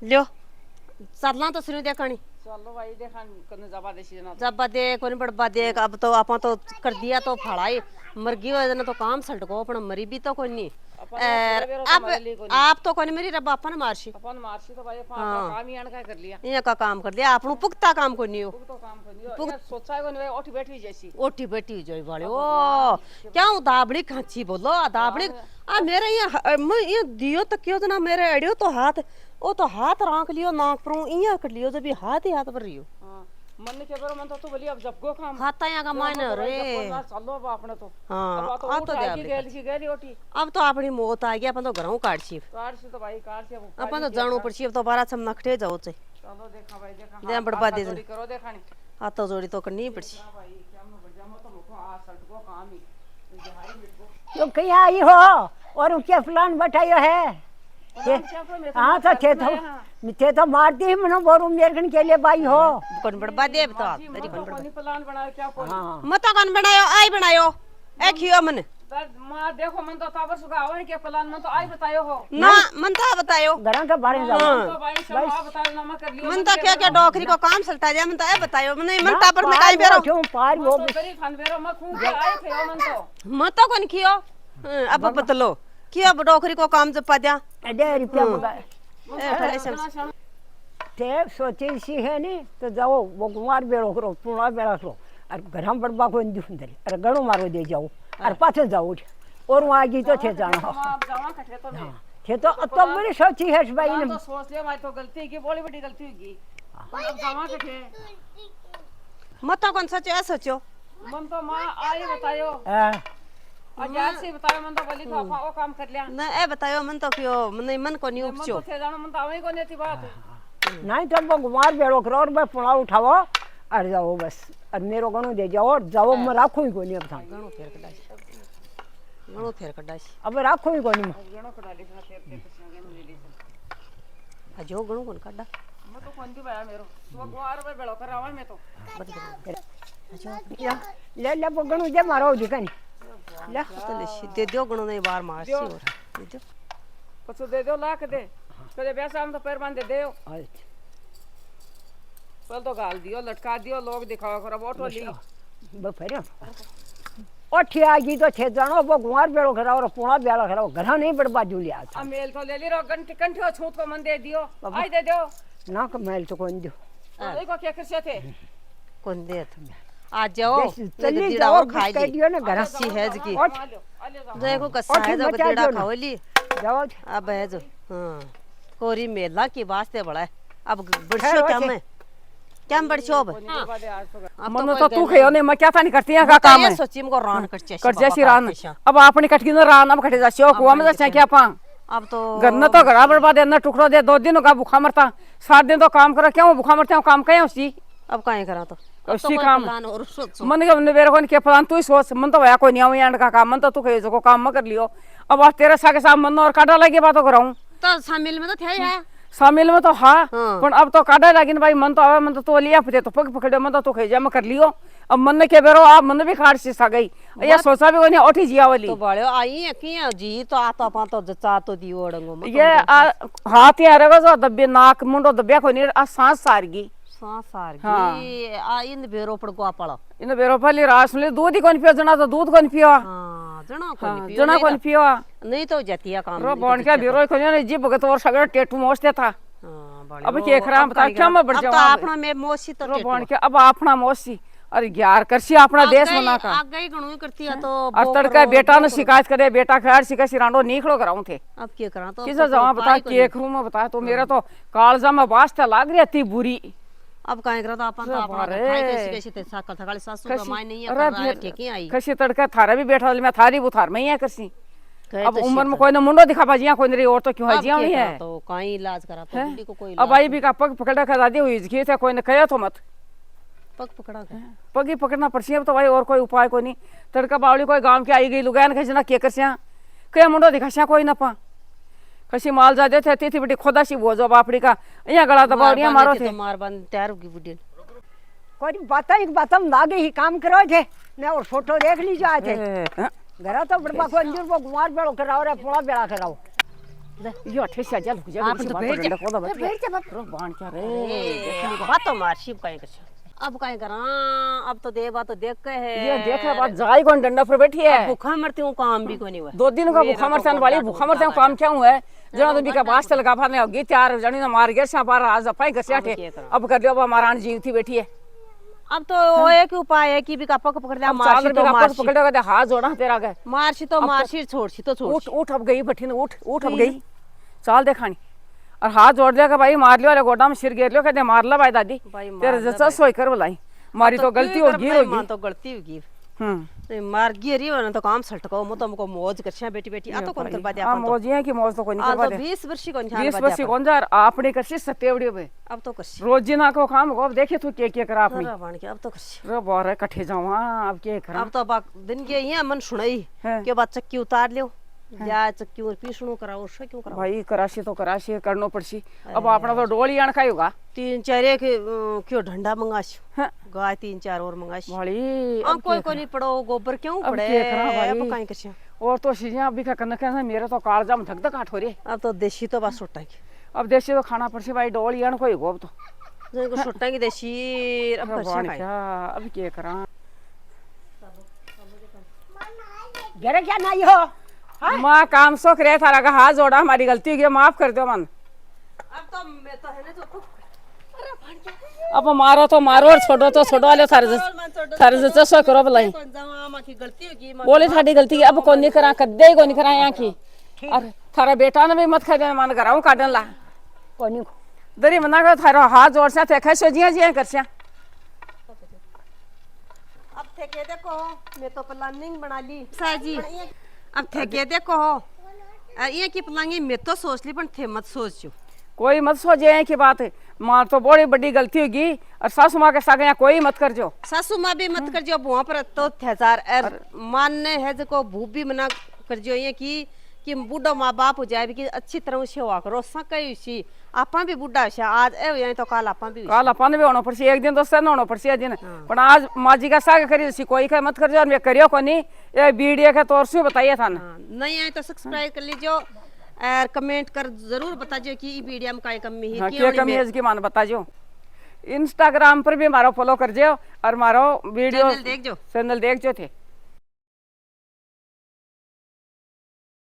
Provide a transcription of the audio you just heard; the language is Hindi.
લ્યો साधला तो सुनी देखनी चलो भाई देखा कने जबा देसी जना जब दे कोनी बड़बा दे अब तो आपा तो कर दिया तो फड़ाई मर गई हो तो काम सलटको अपन मरी भी तो कोई नहीं आप तो कोनी मेरी रब अपन मारशी तो भाई अपन काम ही अनका कर लिया ये का काम कर लिया आपनु पुख्ता काम कोनी हो तो काम कर लिया सोचा है कोनी भाई ओठी बैठी जैसी ओठी बैठी जोई वाले ओ क्या दाबड़ी खांची बोलो दाबड़ी आ मेरे ये दियो तो क्यों ना मेरे अड़ियो तो हाथ ओ तो हाथ राख लियो नाक पर इया कर लियो जब हाथ ही हाथ पर रियो हां मन के बरो मन तो बोली अब जब गो काम खाता या का मायने रे चलो अब आपने तो हां अब तो गेली ओठी अब तो अपनी मौत आ गई अपन तो घरों काटसी तो भाई काट से अपन तो जानो पड़सी अब तो बारा सब नखटे जाओ छे चलो देखा भाई देखा दे बड़बा दे करो देखानी हाथ जोड़ी तो करनी पड़सी भाई क्या में बजामो तो मुको आ सल्ट को काम ही जहाई मिट तो कहीं आई हो और क्या प्लान बतायो है हाँ तो थे तो मारती ही मनो बोरू मेरखन के लिए बाई हो कौन बड़बा दे बता मेरी कौन बड़बा प्लान बनाया क्या कोई मत कौन बनायो आई बनायो ए खियो मन मां देखो मन तो ताबर सुगा आवे के प्लान मन तो आई बतायो हो ना मन था बतायो घरों के बारे में जाओ तो भाई सब आ बताओ ना मैं कर लियो मन तो क्या क्या डोकरी को काम चलता जाए मन तो ए बतायो मन मन तापर में काई बेरो क्यों पार वो बरी खान बेरो मैं खूब के आए थे मन तो मत कौन खियो अब बतलो किया डोकरी को काम जपा दिया अरे रुपया मगा ए भले सब थे सोची सी है नी तो जाओ वो कुमार बेड़ो करो पुणा बेड़ा करो और घर बड़बा को इंदु सुंदर अरे गणो मारो दे जाओ और पाछे जाओ और वहां की तो थे जाना आप जावा कठे तो नहीं थे तो बड़ी सोची है भाई ने तो सोच लिया भाई तो गलती की बड़ी बड़ी गलती होगी अब जावा कठे मत कौन सच है सोचो मन तो मां आई बतायो हजार से बतायो मन तो बोली तो आपा ओ काम कर लिया ना ए बतायो मन तो क्यों मन को नहीं उपचो मन तो थे जानो मन तो आवे को नहीं थी बात नहीं तो वो कुमार बेड़ो करो और मैं पुणा उठाओ और जाओ बस और मेरो गणो दे जाओ और जाओ मैं राखू ही कोनी अब था गणो फेर कडासी अब राखो ही कोनी गणो कड़ा ले फेर के संगे ले ले आ जो गणो कोन काडा मैं तो कोन दी भाया मेरो तो गुआर में बेड़ो करावा मैं तो अच्छा ले ले वो गणो जे मारो दिकनी ले तो ले दे दो गणो नहीं बार मारसी और दे दो पछो दे दो लाख दे कदे पैसा हम तो पैर बांध दे देओ पहले तो गाल दियो लटका दियो लोग दिखाओ करो ऑटो ली बफरे ओठी आ गई तो छे जानो वो गुआर बेड़ो कराओ और पुणा बेड़ा कराओ घर नहीं बड़बा जुलिया अब मेल तो ले ली रो घंटे कंठियो छूत को मन दे दियो आई दे दो ना को मेल तो कोन दो देखो क्या करसे थे कौन दे तुम आ जाओ चली जाओ और खाई कह दियो ना घर सी है की आ देखो कसा है जो गदड़ा खावली जाओ अब है जो हां कोरी मेला की वास्ते बड़ा है अब बड़शो क्या बड़शो अब मन तो तू खयो ने मैं क्या था नहीं करती है का काम है सोची मको रान करचे कर जैसी रान अब आपने कटकी न रान अब कटे जासियो कुआ में जासे क्या पा अब तो घर तो घड़ा बर्बाद है न टुकड़ो दे 2 दिन का भूखा मरता 7 दिन तो काम करो क्यों भूखा मरते हो काम कहे उसी अब काहे करा तो उसी काम मन के ने बेरो के प्लान तू सोच मन तो भया कोई नहीं आवे एंड का काम मन तो तू खयो जो काम म कर लियो अब आज तेरे साके साथ मन और काटा लगे बात कराऊं तो शामिल में तो थे है शामिल में तो हाँ पर अब तो काटा लगी भाई मन तो आवे मन तो लिया फिर तो पग पकड़े मन तो खैजा में कर लियो अब मन के बेरो आप मन भी खाड़ सी गई ये सोचा भी कोनी ओठी जिया वाली तो बड़े आई है किया जी तो आता पा तो जचा तो दी ओडंगो ये हाथ ही आरेगा जो दब्बे नाक मुंडो दब्बे कोनी आ सांस सारगी सांस सारगी आ इन बेरो पड़ को पड़ा इन बेरो पली रास ले दूध ही कोन पियो जना तो दूध कोन पियो हां जना कोन पियो नहीं तो जतिया काम रो बन के बेरो कोनी जी भगत और सगड़ा टेटू मोसते था अब के खराब बता क्या मैं बढ़ जाऊं अब तो अपना में मोसी तो बन के अब अपना मोसी अरे यार करसी अपना देश बना का आगे ही गणु करती है तो और तड़का बेटा ने शिकायत करे बेटा खैर सिका सिरांडो निकलो कराऊं थे अब क्या करा तो किसे जवाब बता के एक रूम में बता तो मेरा तो कालजा में वास्ता लाग रही थी बुरी अब काहे करा तो अपन तो अपना खाई कैसी ते साकल थकाली सासू का माय नहीं है कर रहा है ठेकी आई कसी तड़का थारा भी बैठा मैं थारी बुथार में ही है करसी अब उम्र में कोई न मुंडो दिखा बाजियां कोई नहीं और तो क्यों है जिया हुई है तो काई इलाज करा तो बुढ़ी को कोई अब आई भी का पग पकड़ा खा दादी हुई इसकी थे कोई ने कहा तो मत पग पकड़ा पग ही पकड़ना पड़सी अब तो भाई और कोई उपाय कोई नहीं तड़का बावली कोई गांव के आई गई लुगान खजना के करसिया कया मुंडो दिखासिया कोई न पा कसी माल जा देते थी बेटी खोदा सी भोजो बापड़ी का यहाँ गला दबावड़िया मारो थे मार बंद तैयार होगी बुढ़ी कोई बात एक बात हम लागे ही काम करो थे मैं और फोटो देख लीजिए आज घर तो बड़बा को अंजूर को गुमार बेड़ो कराओ रे पोड़ा बेड़ा कराओ यो अठे से जल हो जा आप तो बैठ जा कोदा बैठ बैठ जा बाप रो बाण क्या रे बात तो मार शिव काहे कर अब काहे करा अब तो देवा तो देख के है ये देख रहा बात जाई कौन डंडा पर बैठी है भूखा मरती हूँ काम भी कोई नहीं हुआ 2 दिन का भूखा मरसान वाली भूखा मरसान काम क्या हुआ है जना तो बिका बास लगा फाने होगी त्यार जणी ना मार गया सा बार आज अपाई कर साठे अब कर लियो बा महारानी जीवती बैठी है अब तो वो एक उपाय है कि भी कपक पकड़ लिया मारशी तो मारशी पकड़ के हाथ जोड़ा तेरा गए मारशी तो मारशी छोड़शी तो छोड़ उठ उठ अब गई बठी उठ उठ अब गई चाल देखानी और हाथ जोड़ दिया भाई मार लियो अरे गोडा में सिर गिर लियो कहते मार ला भाई दादी तेरे जैसा सोई कर बोलाई मारी तो गलती होगी होगी तो गलती होगी मार गिरी वरना तो काम सटको मो तो हमको मौज करछा बेटी बेटी आ तो कौन करवा दे हां मौज है कि मौज तो कोई नहीं करवा दे 20 वर्ष कौन 20 वर्ष कौन जा आपने करसी सतेवड़ी बे अब तो करसी रोजिना को काम को अब देखे तू के करा अपनी बाण के अब तो करसी रे बारे कठे जाऊं हां अब के करा अब तो दिन के ये मन सुनाई के बाद चक्की उतार लियो या चक्की और पीसणो कराओ से क्यों कराओ भाई कराशी तो कराशी करनो पड़सी अब अपना तो डोली आण खाई होगा 3-4 एक क्यों ढंडा मंगाशी गाय 3-4 और मंगाशी भाई अब कोई नहीं पड़ो गोबर क्यों पड़े अब काई करछा और तो सीजिया अभी का करना कैसा मेरा तो कालजा में धक धक आठ हो रे अब तो देसी तो बस सुट्टा की अब देसी तो खाना पड़सी भाई डोली आण कोई गो अब तो जको सुट्टा की देसी अब करछा क्या अब के करा घरे क्या नहीं हो माँ काम सो करे थारा का हाथ जोड़ा हमारी गलती हो गई माफ कर दो मन अब तो मैं तो है ना जो अब मारो तो मारो और छोड़ो तो छोड़ो वाले थारे जैसे सो करो भलाई गलती होगी बोले थारी गलती की अब कौन नहीं करा कद्दे ही कौन नहीं करा यहाँ की और थारा बेटा ने भी मत खा देना मान कराऊं काटन ला कोनी दरी मना कर थारा हाथ जोड़ से थे कैसे जिया कर सिया अब थे के देखो मैं तो प्लानिंग बना ली साजी अब थे के देखो ये की प्लानिंग मैं तो सोच ली पर थे मत सोचो कोई मत सोचे की बात है माँ तो बड़ी बड़ी गलती होगी और सासू माँ के साथ यहाँ कोई मत कर जो सासू माँ भी मत कर जो बुआ पर तो थेजार मानने है जो भूप भी मना कर जो ये कि बूढ़ा माँ बाप हो जाए कि अच्छी तरह से हुआ करो सकई सी आपा भी बूढ़ा से आज ए यानी तो काल आपा भी भी होना पड़सी एक दिन तो सर होना पड़सी दिन पर आज माँ जी का साग करी सी कोई का मत कर जो और मैं करियो को नहीं ये वीडियो का तौर से बताइए था ना नहीं आए तो सब्सक्राइब कर लीजिए और कमेंट कर जरूर बता जो कि ई वीडियो में काय कमी है क्या कमी है इसकी मान बता जो इंस्टाग्राम पर भी मारो फॉलो कर जो और मारो वीडियो देख जो चैनल देख जो थे